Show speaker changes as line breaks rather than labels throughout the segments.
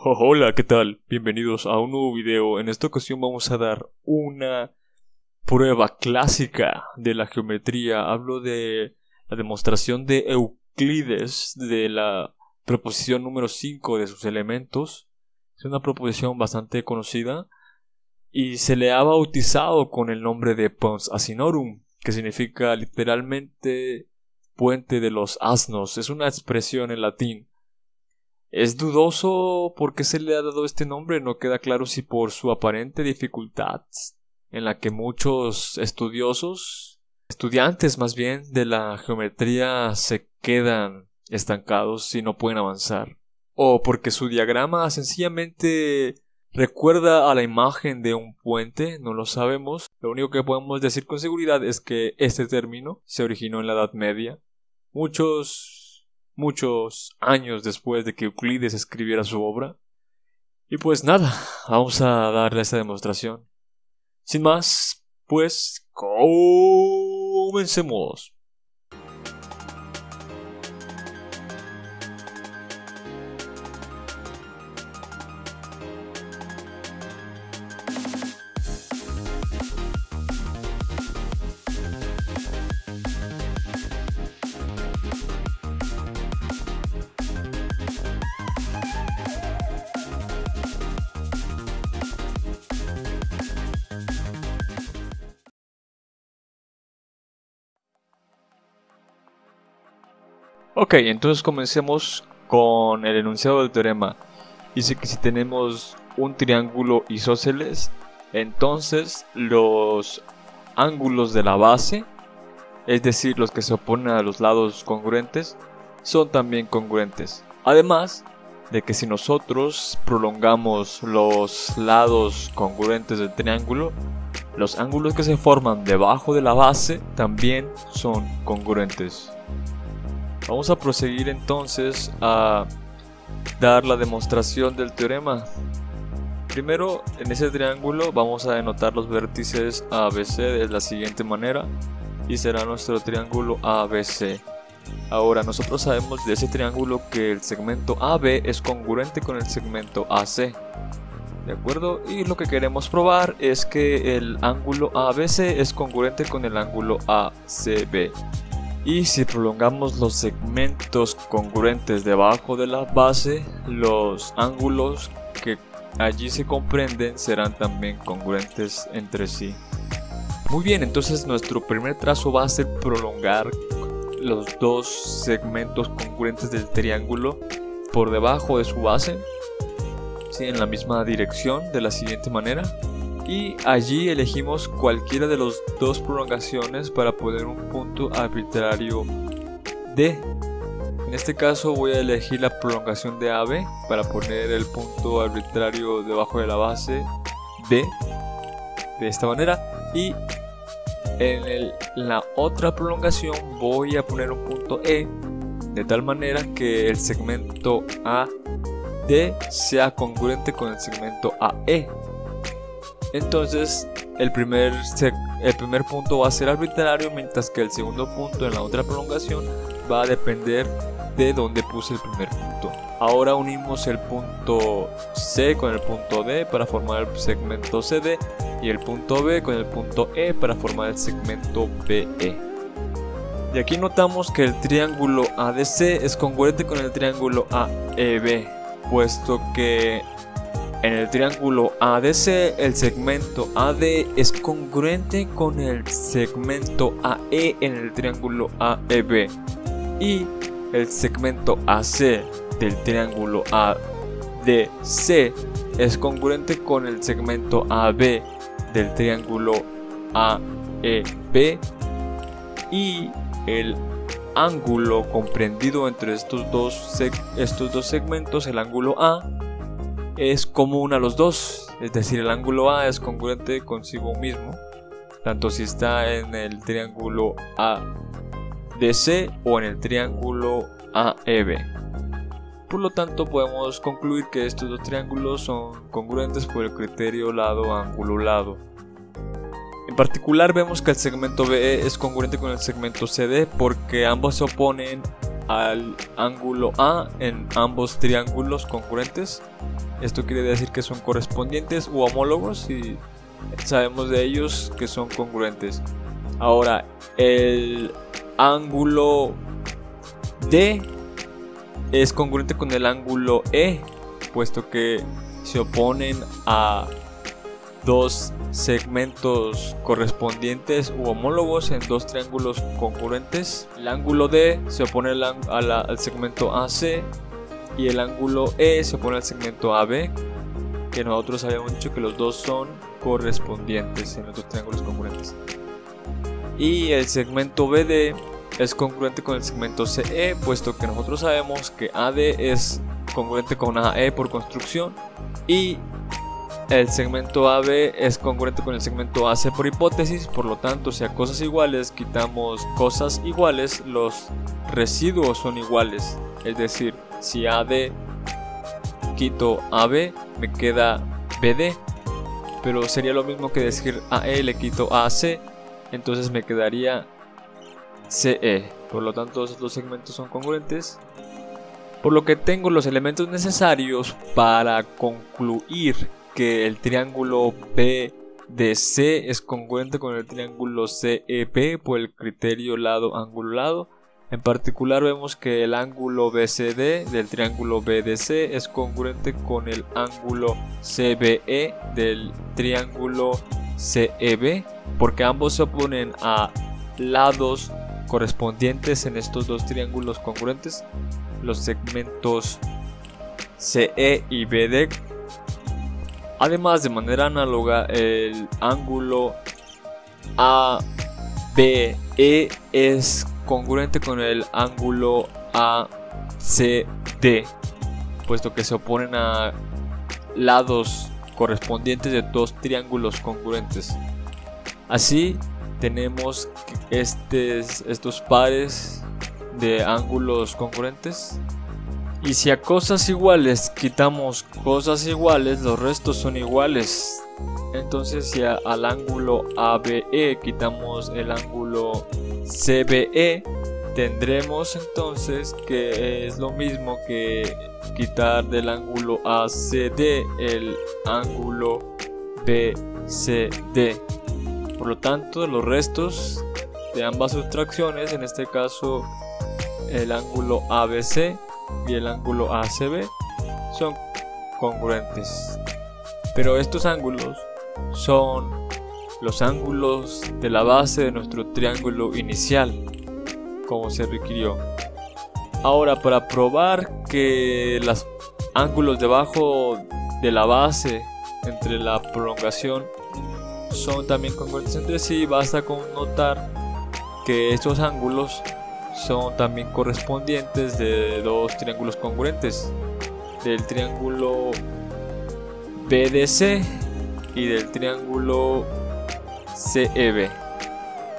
Hola, ¿qué tal? Bienvenidos a un nuevo video. En esta ocasión vamos a dar una prueba clásica de la geometría. Hablo de la demostración de Euclides de la proposición número 5 de sus elementos. Es una proposición bastante conocida y se le ha bautizado con el nombre de Pons Asinorum, que significa literalmente puente de los asnos. Es una expresión en latín. Es dudoso por qué se le ha dado este nombre, no queda claro si por su aparente dificultad, en la que muchos estudiantes más bien de la geometría se quedan estancados y no pueden avanzar, o porque su diagrama sencillamente recuerda a la imagen de un puente, no lo sabemos. Lo único que podemos decir con seguridad es que este término se originó en la Edad Media. Muchos años después de que Euclides escribiera su obra. Y pues nada, vamos a darle esta demostración. Sin más, pues comencemos. Ok, entonces comencemos con el enunciado del teorema. Dice que si tenemos un triángulo isósceles, entonces los ángulos de la base, es decir, los que se oponen a los lados congruentes, son también congruentes. Además de que si nosotros prolongamos los lados congruentes del triángulo, los ángulos que se forman debajo de la base también son congruentes. Vamos a proseguir entonces a dar la demostración del teorema. Primero, en ese triángulo vamos a denotar los vértices ABC de la siguiente manera y será nuestro triángulo ABC. Ahora, nosotros sabemos de ese triángulo que el segmento AB es congruente con el segmento AC. ¿De acuerdo? Y lo que queremos probar es que el ángulo ABC es congruente con el ángulo ACB. Y si prolongamos los segmentos congruentes debajo de la base, los ángulos que allí se comprenden serán también congruentes entre sí. Muy bien, entonces nuestro primer trazo va a ser prolongar los dos segmentos congruentes del triángulo por debajo de su base, ¿sí? En la misma dirección, de la siguiente manera. Y allí elegimos cualquiera de las dos prolongaciones para poner un punto arbitrario D. En este caso voy a elegir la prolongación de AB para poner el punto arbitrario debajo de la base D, de esta manera. Y en la otra prolongación voy a poner un punto E, de tal manera que el segmento AD sea congruente con el segmento AE. Entonces el primer punto va a ser arbitrario, mientras que el segundo punto en la otra prolongación va a depender de donde puse el primer punto. Ahora unimos el punto C con el punto D para formar el segmento CD y el punto B con el punto E para formar el segmento BE. Y aquí notamos que el triángulo ADC es congruente con el triángulo AEB, puesto que en el triángulo ADC, el segmento AD es congruente con el segmento AE en el triángulo AEB. Y el segmento AC del triángulo ADC es congruente con el segmento AB del triángulo AEB. Y el ángulo comprendido entre estos dos segmentos, el ángulo A, es común a los dos, es decir, el ángulo A es congruente consigo mismo, tanto si está en el triángulo ADC o en el triángulo AEB. Por lo tanto, podemos concluir que estos dos triángulos son congruentes por el criterio lado-ángulo-lado. En particular, vemos que el segmento BE es congruente con el segmento CD porque ambos se oponen al ángulo A en ambos triángulos congruentes. Esto quiere decir que son correspondientes u homólogos y sabemos de ellos que son congruentes. Ahora, el ángulo D es congruente con el ángulo E, puesto que se oponen a dos segmentos correspondientes u homólogos en dos triángulos congruentes. El ángulo D se opone al segmento AC y el ángulo E se opone al segmento AB, que nosotros habíamos dicho que los dos son correspondientes en los dos triángulos congruentes. Y el segmento BD es congruente con el segmento CE, puesto que nosotros sabemos que AD es congruente con AE por construcción y el segmento AB es congruente con el segmento AC por hipótesis. Por lo tanto, si a cosas iguales quitamos cosas iguales, los residuos son iguales. Es decir, si AD quito AB, me queda BD, pero sería lo mismo que decir AE le quito AC, entonces me quedaría CE. Por lo tanto, esos dos segmentos son congruentes, por lo que tengo los elementos necesarios para concluir que el triángulo BDC es congruente con el triángulo CEP por el criterio lado ángulo lado. En particular vemos que el ángulo BCD del triángulo BDC es congruente con el ángulo CBE del triángulo CEB, porque ambos se oponen a lados correspondientes en estos dos triángulos congruentes. Los segmentos CE y BD. Además, de manera análoga, el ángulo ABE es congruente con el ángulo ACD, puesto que se oponen a lados correspondientes de dos triángulos congruentes. Así tenemos estos pares de ángulos congruentes. Y si a cosas iguales quitamos cosas iguales, los restos son iguales. Entonces, si al ángulo ABE quitamos el ángulo CBE, tendremos entonces que es lo mismo que quitar del ángulo ACD el ángulo BCD. Por lo tanto, los restos de ambas sustracciones, en este caso el ángulo ABC y el ángulo ACB, son congruentes. Pero estos ángulos son los ángulos de la base de nuestro triángulo inicial, como se requirió. Ahora, para probar que los ángulos debajo de la base entre la prolongación son también congruentes entre sí, basta con notar que estos ángulos son también correspondientes de dos triángulos congruentes, del triángulo BDC y del triángulo CEB.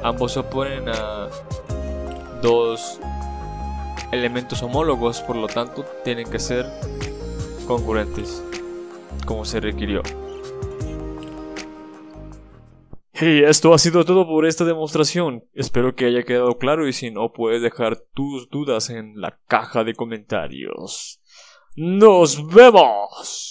Ambos se oponen a dos elementos homólogos, por lo tanto tienen que ser congruentes, como se requirió. Y esto ha sido todo por esta demostración. Espero que haya quedado claro, y si no, puedes dejar tus dudas en la caja de comentarios. ¡Nos vemos!